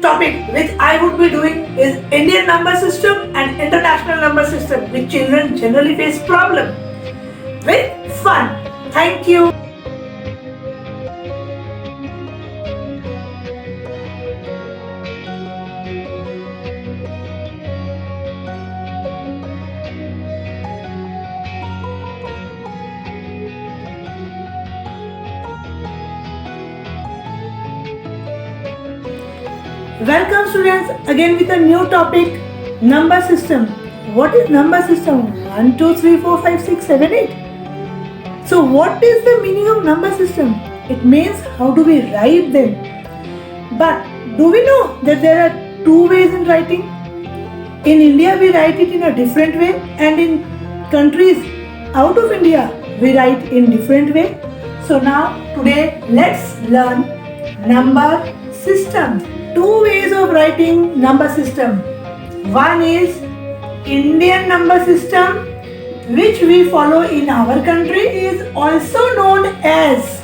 topic which I would be doing is Indian number system and international number system, which children generally face problem with fun. Thank you. Welcome students again with a new topic, number system. What is number system? 1, 2, 3, 4, 5, 6, 7, 8. So what is the meaning of number system? It means how do we write them. But do we know that there are two ways in writing? In India we write it in a different way, and in countries out of India we write in different way. So now today let's learn number system. Two ways of writing number system. One is Indian number system, which we follow in our country, is also known as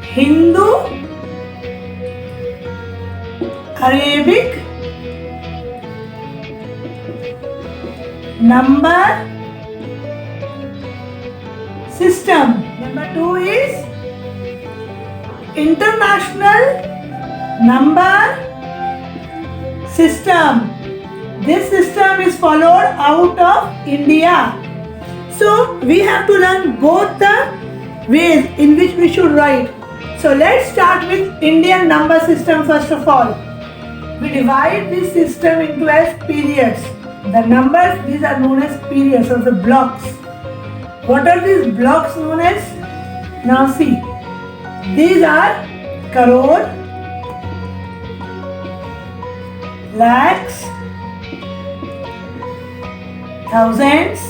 Hindu, Arabic number system. Number two is International number system. This system is followed out of India. So we have to learn both the ways in which we should write. So let's start with Indian number system first of all. We divide this system into as periods. The numbers, these are known as periods or the blocks. What are these blocks known as? Now see. These are crore, lakhs, thousands,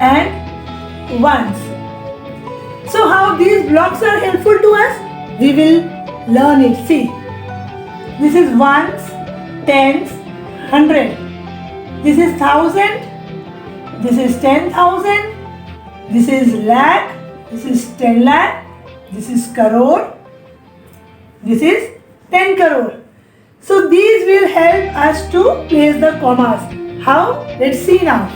and ones. So how these blocks are helpful to us? We will learn it. See, this is ones, tens, hundred. This is thousand. This is 10,000. This is lakh, this is 10 lakh, this is crore, this is 10 crore. So these will help us to place the commas. How? Let's see now.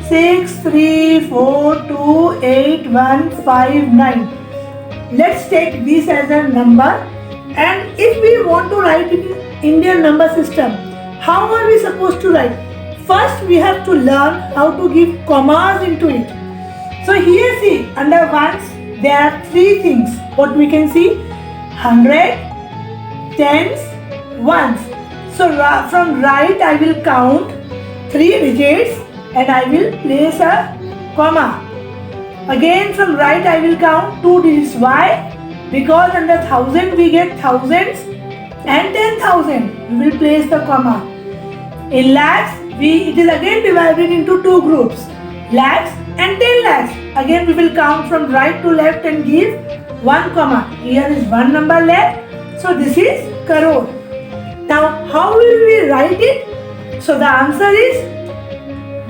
6, 3, 4, 2, 8, 1, 5, 9. Let's take this as a number, and if we want to write it in Indian number system, how are we supposed to write? First we have to learn how to give commas into it. So here see, under ones there are three things. What we can see? 100, tens, ones. So from right I will count 3 digits and I will place a comma. Again from right I will count 2 digits. Why? Because under 1000 we get thousands and 10,000. We will place the comma. In lakhs it is again divided into two groups. Lakhs and 10 lakhs. Again we will count from right to left and give 1 comma. Here is one number left. So this is crore. Now how will we write it? So the answer is,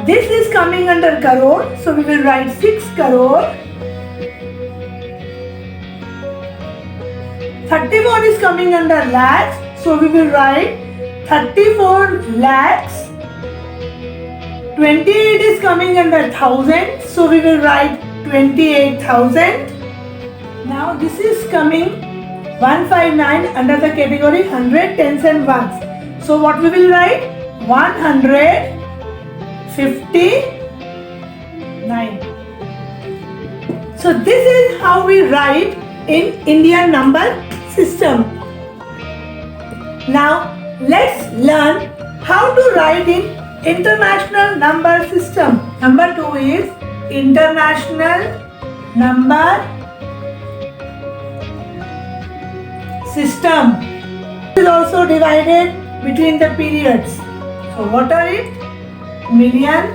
this is coming under crore. So we will write 6 crore. 34 is coming under lakhs. So we will write 34 lakhs. 28 is coming under thousand, so we will write 28,000. Now this is coming 159 under the category 100, tens and ones. So what we will write? 159. So this is how we write in Indian number system. Now let's learn how to write in International number system. Number 2 is International number system. It is also divided between the periods. So what are it? Million,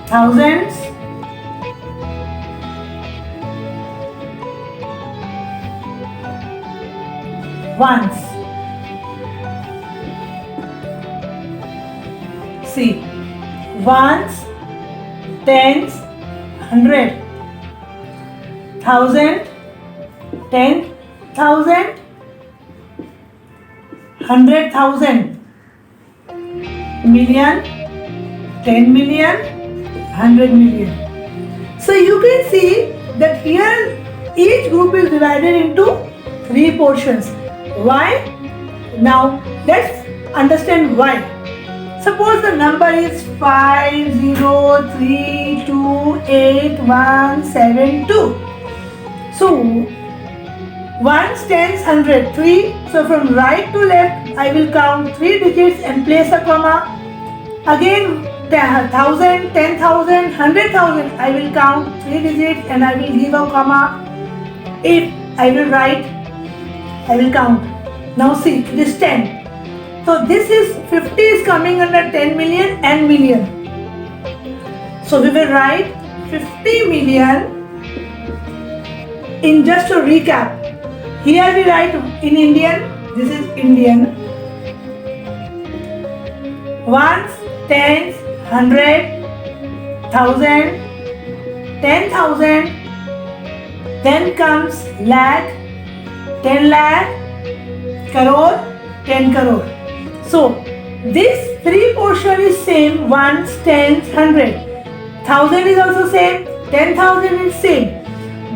thousands, ones. See, ones, tens, 100, 1000, 10,000, 100,000, million, 10 million, 100 million. So you can see that here each group is divided into 3 portions. Why? Now let's understand why. Suppose the number is 503287172. So ones, tens, 100, 3. So from right to left, I will count 3 digits and place a comma. Again, 1,000, 10,000, 100,000, I will count 3 digits and I will give a comma. If I will write, I will count. Now see, this 10. So this is 50 is coming under 10 million and million. So we will write 50 million. In just a recap, here we write in Indian, this is Indian. Ones, tens, 100, 1,000, 10,000, then comes lakh, 10 lakh, crore, 10 crore. So this 3 portion is same, ones, tens, 100. 1,000 is also same, 10,000 is same.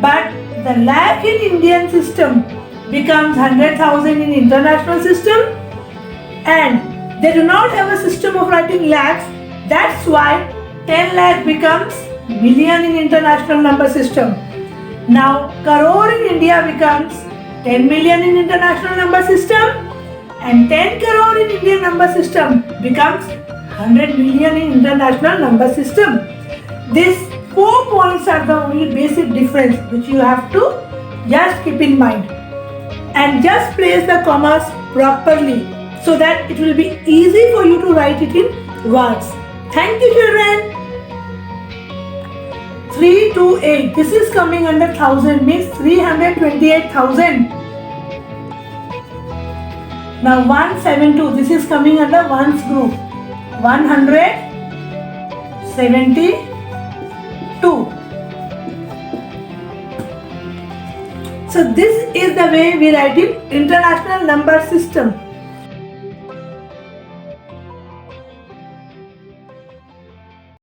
But the lakh in Indian system becomes 100,000 in international system, and they do not have a system of writing lakhs. That's why 10 lakh becomes million in international number system. Now crore in India becomes 10 million in international number system, and 10 crore in Indian number system becomes 100 million in international number system. These 4 points are the only basic difference which you have to just keep in mind, and just place the commas properly so that it will be easy for you to write it in words. Thank you, children. 328, this is coming under 1000, means 328,000. Now 172, this is coming under ones group, 172. So this is the way we write in international number system.